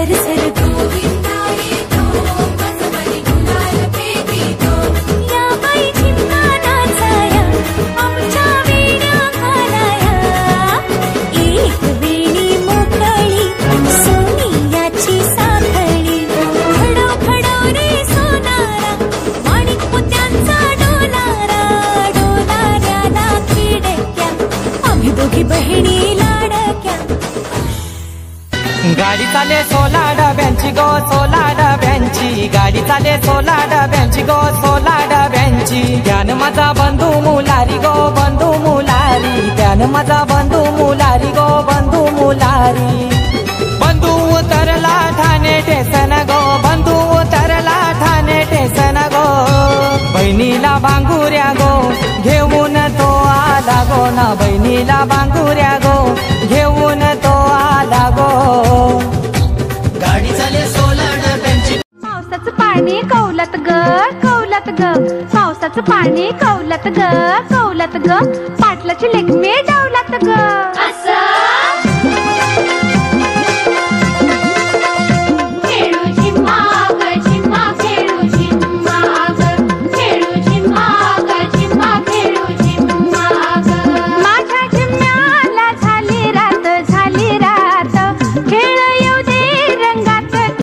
सरसर गोविंदा येतो बसवली गुलाल फेकीतो या बाई झिम्मा नाचाया आमच्या वेण्या घालाया एक वेणी मोकळी सोनियाची साखळी खडो खडो रे सोनारा माणिक मोत्यांचा डोलारा डोलाऱ्याला खिडक्या आम्ही दोघी बहिणी लाडक्या गाडी चाले 16 डब्यांची गो 16 डब्यांची गाडी चाले 16 डब्यांची गो 16 डब्यांची त्यानं माझा बंधू मुलारी गो बंधू मुलारी त्यानं माझा बंधू मुलारी गो बंधू मुलारी बंधू उतरला ठाणे टेसन गो बंधू उतरला ठाणे टेसन गो बहिणीला बांगुऱ्या गो घेऊन तो आला गो ना बहिणीला बांगुऱ्या गो घेऊन तो आला गो गाडी चाले 16 डब्यांची पावसाचं पाणी कौलात ग पावसाचं पाणी कौलात ग पाटलाची लेखमे डावलात ग